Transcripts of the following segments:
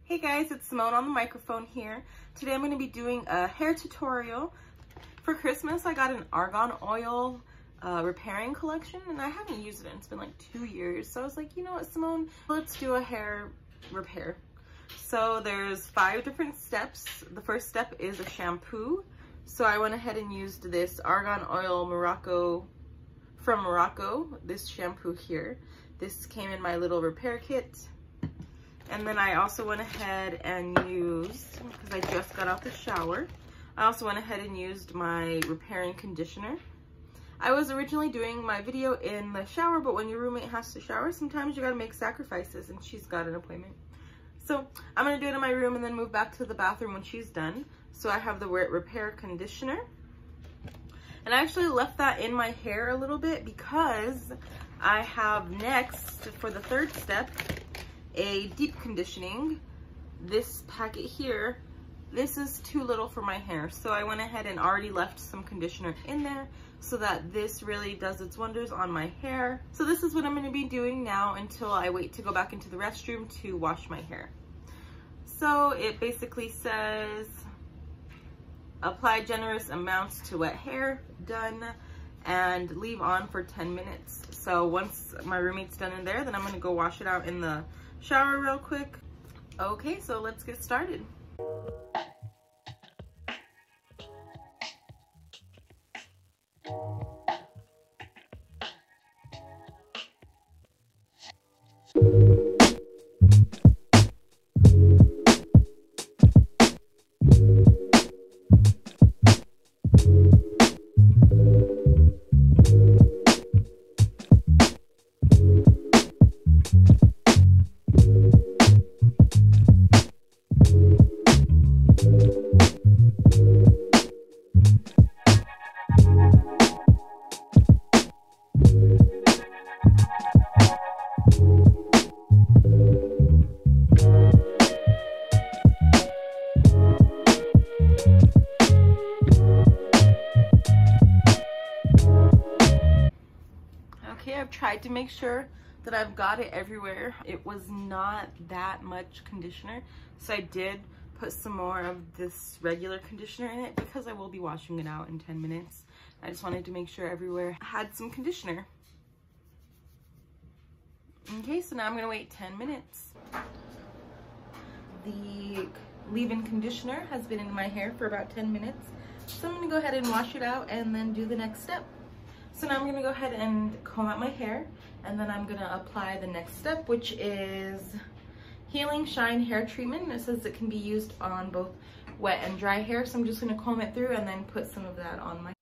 Hey guys, it's Simone on the microphone here. Today I'm going to be doing a hair tutorial. For Christmas I got an Argan Oil repairing collection and I haven't used it. It's been like 2 years. So I was like, you know what, Simone, let's do a hair repair. So there's 5 different steps. The first step is a shampoo. So I went ahead and used this Argan Oil from Morocco, this shampoo here. This came in my little repair kit. And then I also went ahead and used, because I just got out the shower, I also went ahead and used my repairing conditioner. I was originally doing my video in the shower, but when your roommate has to shower, sometimes you gotta make sacrifices, and she's got an appointment. So I'm gonna do it in my room and then move back to the bathroom when she's done. So I have the repair conditioner. And I actually left that in my hair a little bit because I have next, for the third step, a deep conditioning. This packet here, this is too little for my hair, so I went ahead and already left some conditioner in there so that this really does its wonders on my hair. So this is what I'm going to be doing now until I wait to go back into the restroom to wash my hair. So it basically says apply generous amounts to wet hair, done, and leave on for 10 minutes. So once my roommate's done in there, then I'm going to go wash it out in the shower real quick. Okay, so let's get started. Okay, I've tried to make sure that I've got it everywhere. It was not that much conditioner, so I did put some more of this regular conditioner in it because I will be washing it out in 10 minutes. I just wanted to make sure everywhere had some conditioner. Okay, so now I'm gonna wait 10 minutes. The leave-in conditioner has been in my hair for about 10 minutes, so I'm gonna go ahead and wash it out and then do the next step. So now I'm gonna go ahead and comb out my hair, and then I'm gonna apply the next step, which is Healing Shine Hair Treatment. And it says it can be used on both wet and dry hair, so I'm just gonna comb it through and then put some of that on my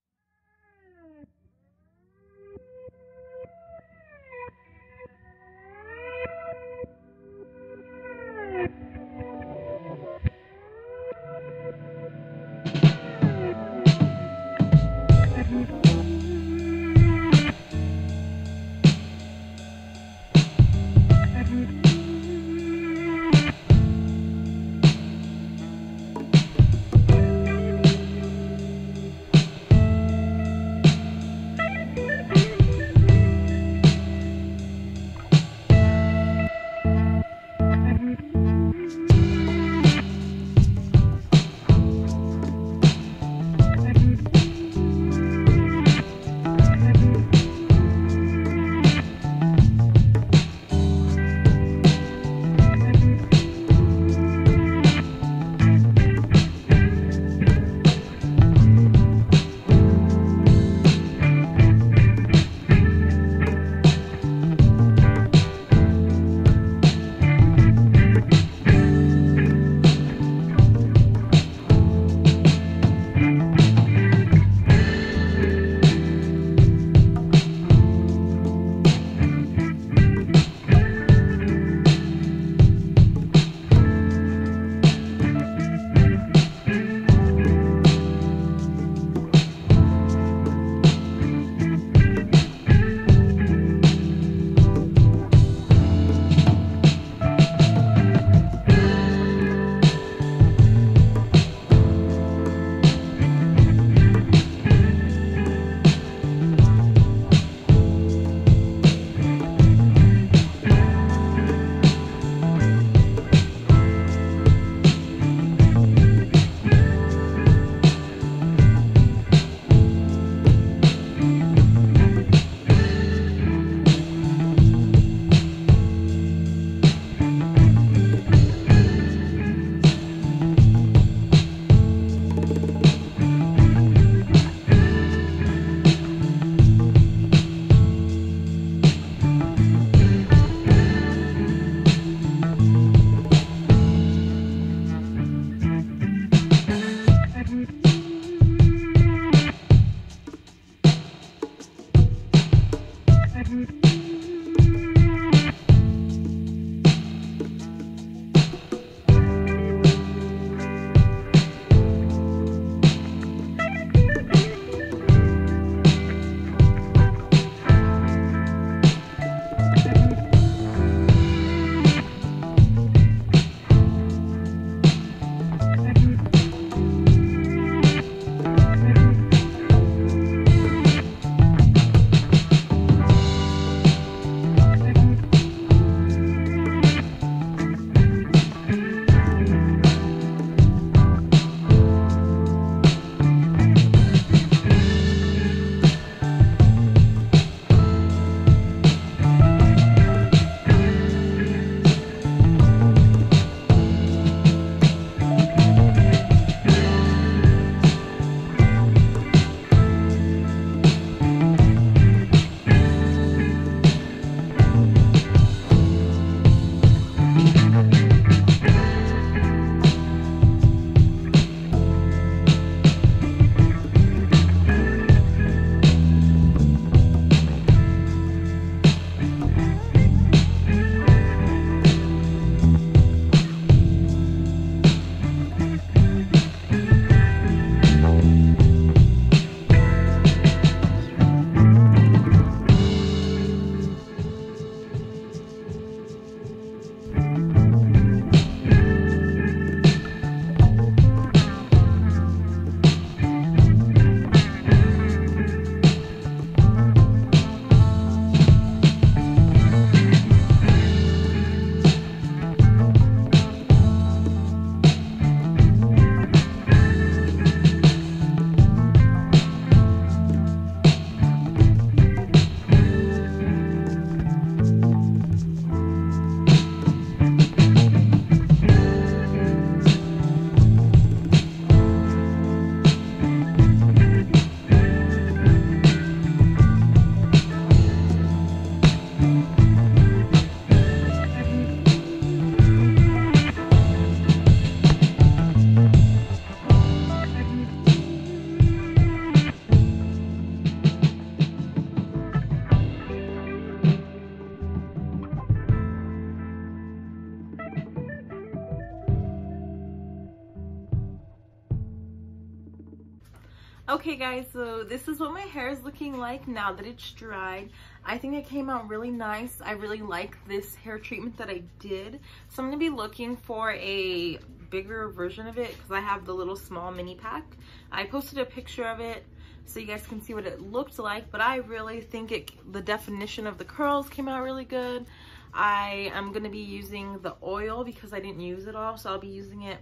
Okay guys, so this is what my hair is looking like now that it's dried. I think it came out really nice. I really like this hair treatment that I did. So I'm gonna be looking for a bigger version of it because I have the little small mini pack. I posted a picture of it so you guys can see what it looked like, but I really think the definition of the curls came out really good. I am gonna be using the oil because I didn't use it all, so I'll be using it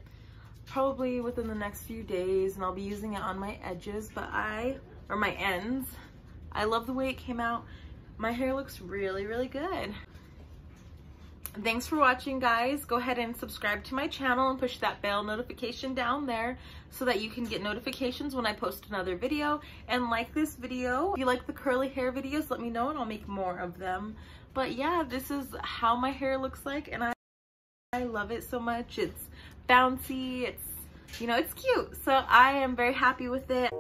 probably within the next few days, and I'll be using it on my edges, or my ends. I love the way it came out. My hair looks really, really good. Thanks for watching, guys. Go ahead and subscribe to my channel and push that bell notification down there so that you can get notifications when I post another video. And like this video. If you like the curly hair videos, let me know and I'll make more of them. But yeah, this is how my hair looks like, and I love it so much. It's bouncy, it's, you know, it's cute. So I am very happy with it.